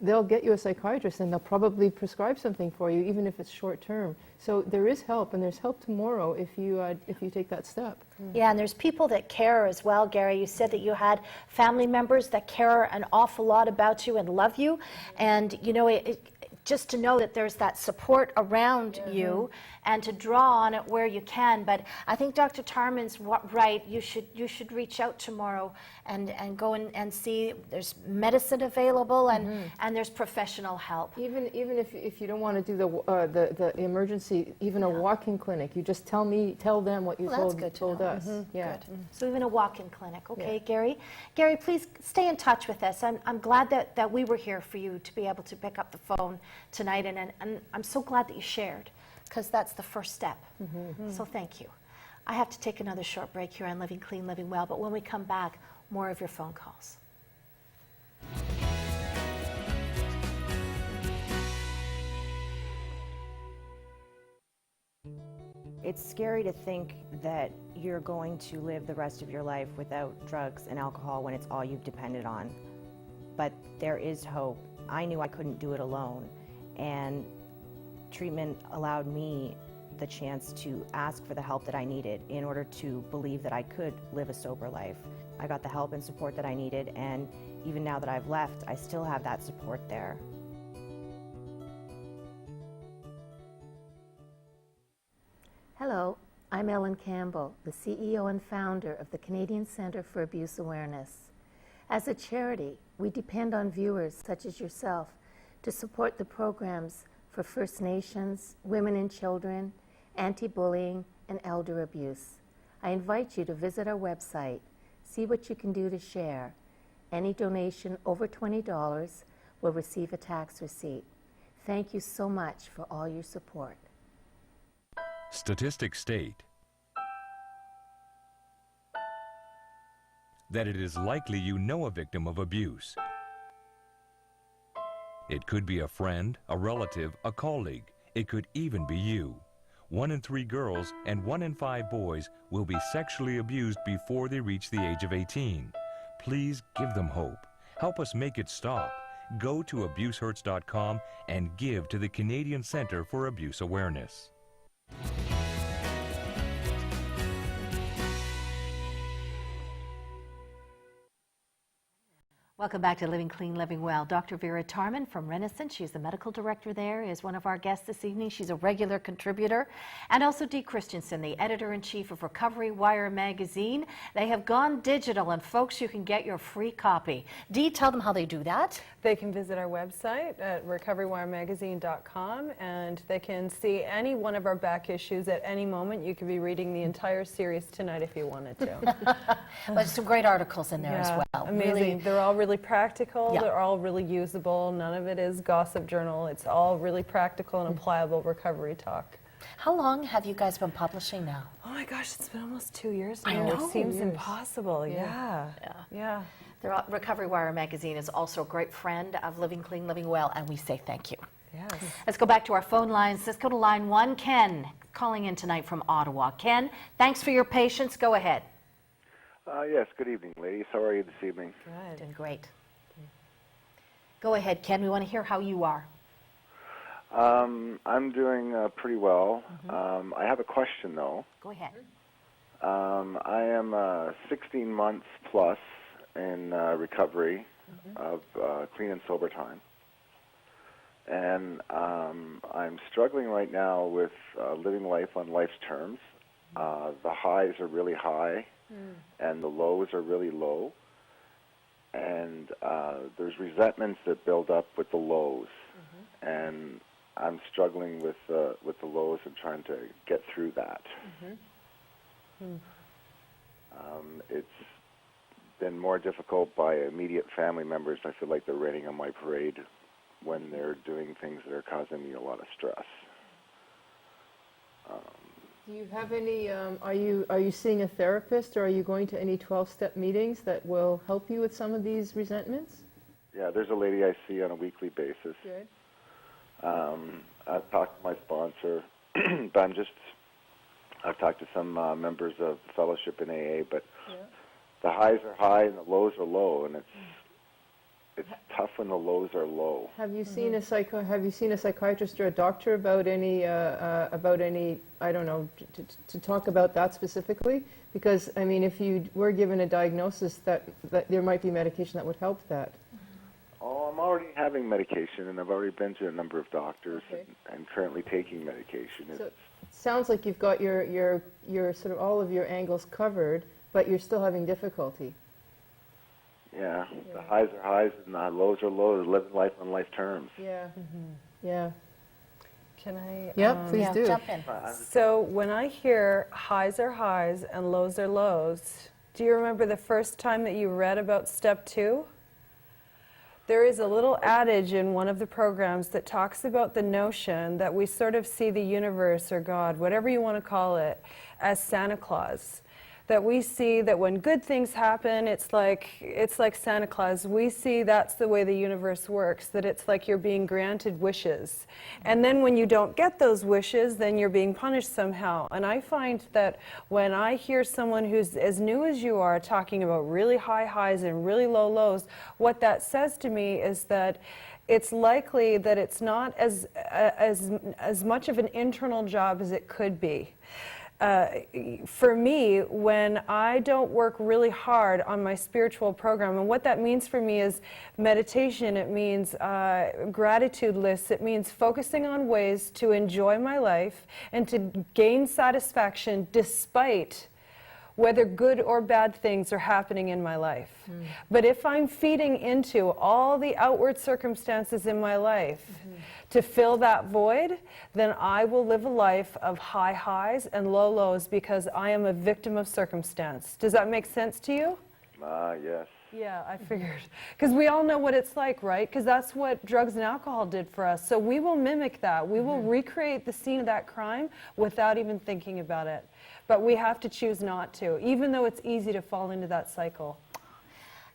they'll get you a psychiatrist and they'll probably prescribe something for you, even if it's short term. So there is help, and there's help tomorrow if you take that step. Yeah, and there's people that care as well, Gary. You said that you had family members that care an awful lot about you and love you, and you know, just to know that there's that support around you and to draw on it where you can. But I think Dr. Tarman's right. You should reach out tomorrow and go and see. There's medicine available and there's professional help. Even if you don't want to do the emergency, even a walk-in clinic, you just tell them what you told us. Yeah. Good. So even a walk-in clinic. Okay, yeah. Gary, please stay in touch with us. I'm glad that we were here for you to be able to pick up the phone tonight, and I'm so glad that you shared, because that's the first step. So thank you. I have to take another short break here on Living Clean, Living Well, but when we come back, more of your phone calls. It's scary to think that you're going to live the rest of your life without drugs and alcohol when it's all you've depended on. But there is hope. I knew I couldn't do it alone, and treatment allowed me the chance to ask for the help that I needed in order to believe that I could live a sober life. I got the help and support that I needed, and even now that I've left, I still have that support there. Hello, I'm Ellen Campbell, the CEO and founder of the Canadian Centre for Abuse Awareness. As a charity, we depend on viewers such as yourself to support the programs for First Nations, women and children, anti-bullying, and elder abuse. I invite you to visit our website, see what you can do to share. Any donation over $20 will receive a tax receipt. Thank you so much for all your support. Statistics state that it is likely you know a victim of abuse. It could be a friend, a relative, a colleague. It could even be you. 1 in 3 girls and 1 in 5 boys will be sexually abused before they reach the age of 18. Please give them hope. Help us make it stop. Go to abusehurts.com and give to the Canadian Centre for Abuse Awareness. Welcome back to Living Clean, Living Well. Dr. Vera Tarman from Renaissance, she's the medical director there, is one of our guests this evening. She's a regular contributor. And also Dee Christenson, the editor-in-chief of Recovery Wire magazine. They have gone digital, and folks, you can get your free copy. Dee, tell them how they do that. They can visit our website at recoverywiremagazine.com, and they can see any one of our back issues at any moment. You could be reading the entire series tonight if you wanted to. There's some great articles in there as well. Amazing. Really, they're all really practical. Yeah. They're all really usable. None of it is gossip journal. It's all really practical and applicable recovery talk. how long have you guys been publishing now? Oh my gosh, it's been almost 2 years now. I know. It seems impossible. Yeah. Recovery Wire magazine is also a great friend of Living Clean, Living Well, and we say thank you. Yes. Let's go back to our phone lines. Let's go to line 1. Ken, calling in tonight from Ottawa. Ken, thanks for your patience. Go ahead. Yes, good evening, ladies. How are you this evening? Good. Doing great. Go ahead, Ken. We want to hear how you are. I'm doing pretty well. I have a question, though. Go ahead. I am 16 months plus in recovery of clean and sober time. And I'm struggling right now with living life on life's terms. The highs are really high, and the lows are really low. And there's resentments that build up with the lows. And I'm struggling with the lows and trying to get through that. It's been more difficult by immediate family members. I feel like they're raining on my parade when they're doing things that are causing me a lot of stress. Do you have any, are you seeing a therapist, or are you going to any 12-step meetings that will help you with some of these resentments? Yeah, there's a lady I see on a weekly basis. Good. I've talked to my sponsor, but I've talked to some members of the fellowship in AA, but the highs are high and the lows are low, and it's tough when the lows are low. Have you seen a psychiatrist or a doctor about any I don't know, to talk about that specifically? Because I mean, if you were given a diagnosis that there might be medication that would help that. Oh, I'm already having medication, and I've already been to a number of doctors and currently taking medication. So it sounds like you've got your sort of all of your angles covered, but you're still having difficulty. Yeah, the highs are highs and the lows are lows. Living life on life terms. Yeah, yeah. Can I? Yep, please do. Jump in. So when I hear highs are highs and lows are lows, do you remember the first time that you read about step 2? There is a little adage in one of the programs that talks about the notion that we sort of see the universe or God, whatever you want to call it, as Santa Claus. that we see that when good things happen, it's like Santa Claus. We see that's the way the universe works, that it's like you're being granted wishes. And then when you don't get those wishes, then you're being punished somehow. And I find that when I hear someone who's as new as you are talking about really high highs and really low lows, what that says to me is that it's likely that it's not as much of an internal job as it could be. For me, when I don't work really hard on my spiritual program, and what that means for me is meditation, it means gratitude lists, it means focusing on ways to enjoy my life and to gain satisfaction despite whether good or bad things are happening in my life. But if I'm feeding into all the outward circumstances in my life to fill that void, then I will live a life of high highs and low lows because I am a victim of circumstance. Does that make sense to you? Yes. Yeah, I figured. Because we all know what it's like, right? Because that's what drugs and alcohol did for us. So we will mimic that. We will recreate the scene of that crime without even thinking about it. But we have to choose not to, even though it's easy to fall into that cycle.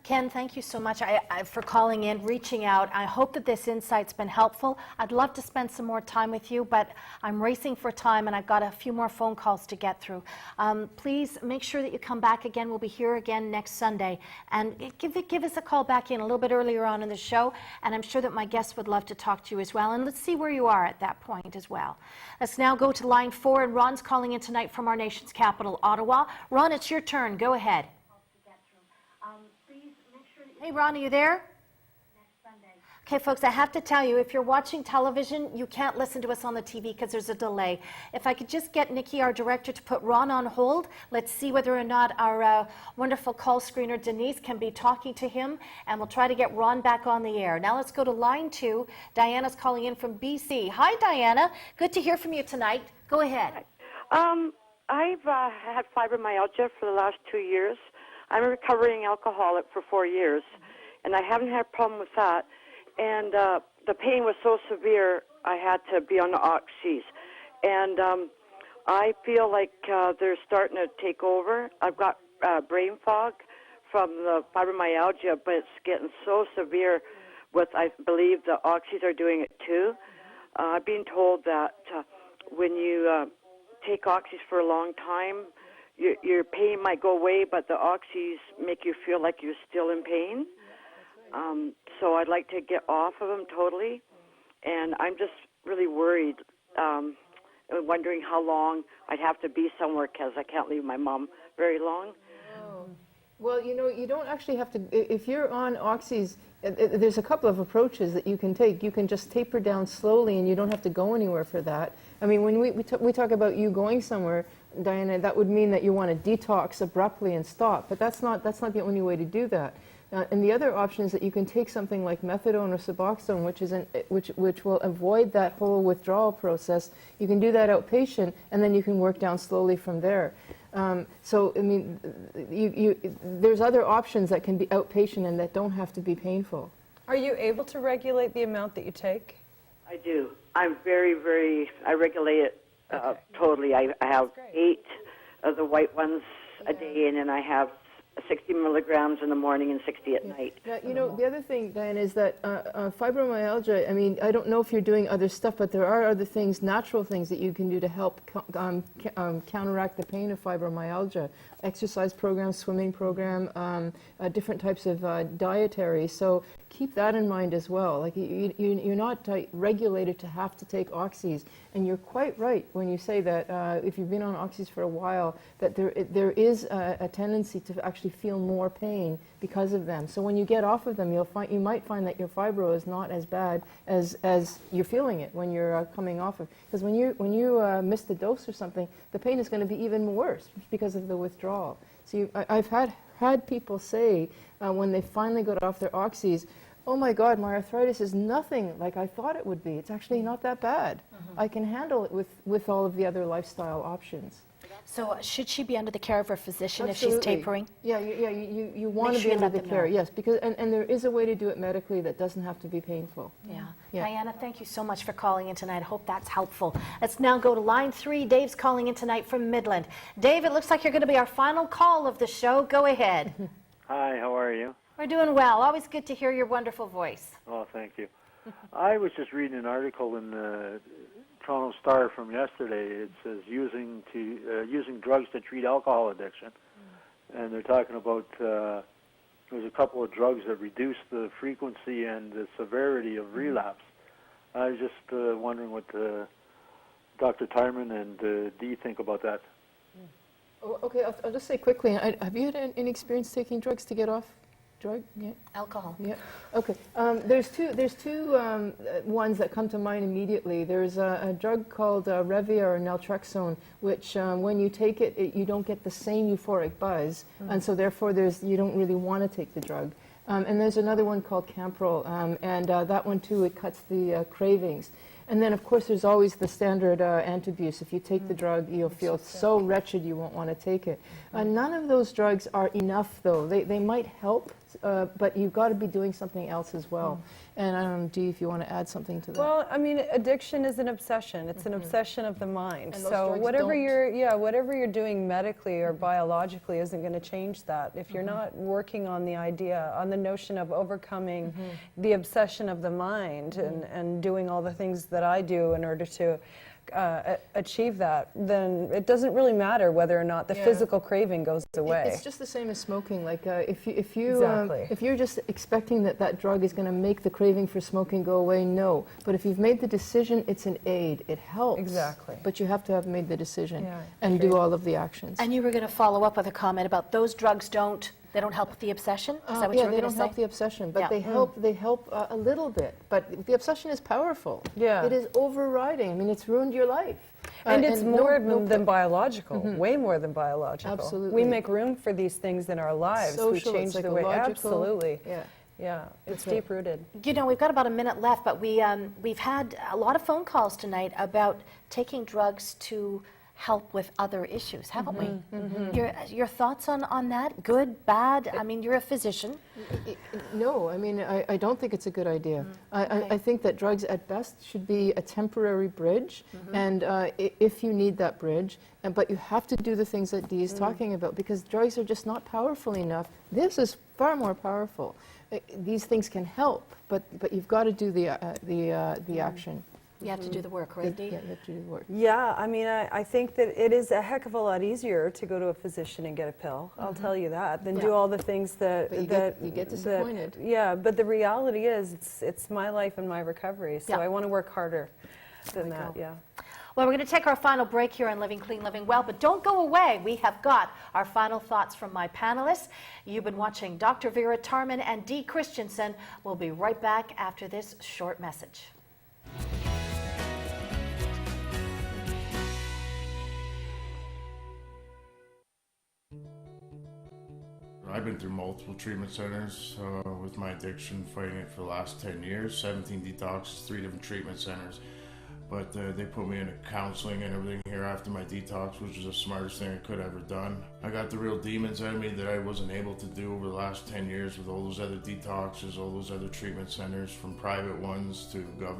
Ken, thank you so much for calling in, reaching out. I hope that this insight's been helpful. I'd love to spend some more time with you, but I'm racing for time and I've got a few more phone calls to get through. Please make sure that you come back again. We'll be here again next Sunday. And give us a call back in a little bit earlier on in the show, and I'm sure that my guests would love to talk to you as well. And let's see where you are at that point as well. Let's now go to line 4, and Ron's calling in tonight from our nation's capital, Ottawa. Ron, it's your turn. Go ahead. Hey, Ron, are you there? Okay, folks, I have to tell you, if you're watching television, you can't listen to us on the TV because there's a delay. If I could just get Nikki, our director, to put Ron on hold, let's see whether or not our wonderful call screener, Denise, can be talking to him, and we'll try to get Ron back on the air. Now let's go to line 2. Diana's calling in from BC. Hi, Diana. Good to hear from you tonight. Go ahead. I've had fibromyalgia for the last 2 years. I'm a recovering alcoholic for 4 years, and I haven't had a problem with that. And the pain was so severe, I had to be on the oxys. And I feel like they're starting to take over. I've got brain fog from the fibromyalgia, but it's getting so severe with, I believe the oxys are doing it too. I've been told that when you take oxys for a long time, your pain might go away, but the oxys make you feel like you're still in pain. So I'd like to get off of them totally, and I'm just really worried, wondering how long I'd have to be somewhere because I can't leave my mom very long. Well, you know, you don't actually have to, if you're on oxys, there's a couple of approaches that you can take. You can just taper down slowly and you don't have to go anywhere for that. I mean, when we talk about you going somewhere, Diana, that would mean that you want to detox abruptly and stop, but that's not the only way to do that. And the other option is that you can take something like methadone or Suboxone, which will avoid that whole withdrawal process. You can do that outpatient, and then you can work down slowly from there. So, I mean, there's other options that can be outpatient and that don't have to be painful. Are you able to regulate the amount that you take? I do. I'm I regulate it totally. I have 8 of the white ones a day, and then I have 60 milligrams in the morning and 60 at night. Now, you know, the other thing, Diane, is that fibromyalgia, I mean, I don't know if you're doing other stuff, but there are other things, natural things that you can do to help counteract the pain of fibromyalgia. Exercise program, swimming program, different types of dietary. So keep that in mind as well. Like you're not regulated to have to take oxys, and you're quite right when you say that if you've been on oxys for a while, that there is a tendency to actually feel more pain because of them. So when you get off of them, you might find that your fibro is not as bad as you're feeling it when you're coming off of. Because when you miss the dose or something, the pain is going to be even worse because of the withdrawal. So I've had people say when they finally got off their oxys, oh my God, my arthritis is nothing like I thought it would be. It's actually not that bad. I can handle it with all of the other lifestyle options. So should she be under the care of her physician Absolutely. if she's tapering? Yeah, you want Make to sure be you under let the them care, know. yes, because and there is a way to do it medically that doesn't have to be painful. Yeah. Yeah. Diana, thank you so much for calling in tonight. I hope that's helpful. Let's now go to line 3. Dave's calling in tonight from Midland. Dave, it looks like you're going to be our final call of the show. Go ahead. Hi, how are you? We're doing well. Always good to hear your wonderful voice. Oh, thank you. I was just reading an article in the Toronto Star from yesterday. It says using drugs to treat alcohol addiction, and they're talking about there's a couple of drugs that reduce the frequency and the severity of relapse. I was just wondering what Dr. Tarman and Dee think about that. Oh, okay, I'll just say quickly, have you had any experience taking drugs to get off drug? Yeah. Alcohol. Yeah. Okay. There's two ones that come to mind immediately. There's a drug called Revia or naltrexone, which when you take it, you don't get the same euphoric buzz, and so therefore you don't really want to take the drug. And there's another one called Camprol, and that one too, it cuts the cravings. And then, of course, there's always the standard antabuse. If you take the drug, you'll feel so wretched you won't want to take it. None of those drugs are enough, though. They might help, but you've got to be doing something else as well. And I don't know, Dee, if you want to add something to that. Well, I mean, addiction is an obsession. It's an obsession of the mind. And those So drugs whatever don't. whatever you're doing medically or biologically isn't going to change that. If you're not working on the idea, on the notion of overcoming the obsession of the mind and doing all the things that I do in order to achieve that, then it doesn't really matter whether or not the physical craving goes away. It's just the same as smoking. Like if Exactly. you're just expecting that drug is going to make the craving for smoking go away, no. But if you've made the decision, it's an aid. It helps. Exactly. But you have to have made the decision Yeah, and do all of the actions. And you were going to follow up with a comment about those drugs don't help with the obsession? Is that what you were they going don't to help say? the obsession, but Yeah. they help a little bit. But the obsession is powerful. Yeah. It is overriding. I mean, it's ruined your life. And it's more no than biological, way more than biological. Absolutely. We make room for these things in our lives. Social, we change it's the way. psychological. Absolutely. Yeah. Yeah, it's That's right. deep-rooted. You know, we've got about a minute left, but we've had a lot of phone calls tonight about taking drugs to help with other issues, haven't we? Your thoughts on that? Good, bad? I mean, you're a physician. No, I mean, I don't think it's a good idea. I think that drugs at best should be a temporary bridge, and if you need that bridge, but you have to do the things that Dee is talking about, because drugs are just not powerful enough. This is far more powerful. These things can help, but you've got to do the action. You have to do the work, right, Dee? Yeah, you have to do the work. Yeah, I mean, I think that it is a heck of a lot easier to go to a physician and get a pill, I'll tell you that, than do all the things that... But you get disappointed. Yeah, but the reality is, it's my life and my recovery, so Yeah. I want to work harder than that, yeah. Well, we're going to take our final break here on Living Clean, Living Well, but don't go away. We have got our final thoughts from my panelists. You've been watching Dr. Vera Tarman and Dee Christenson. We'll be right back after this short message. I've been through multiple treatment centers with my addiction, fighting it for the last 10 years, 17 detoxes, 3 different treatment centers. But they put me into counseling and everything here after my detox, which was the smartest thing I could have ever done. I got the real demons out of me that I wasn't able to do over the last 10 years with all those other detoxes, all those other treatment centers, from private ones to government.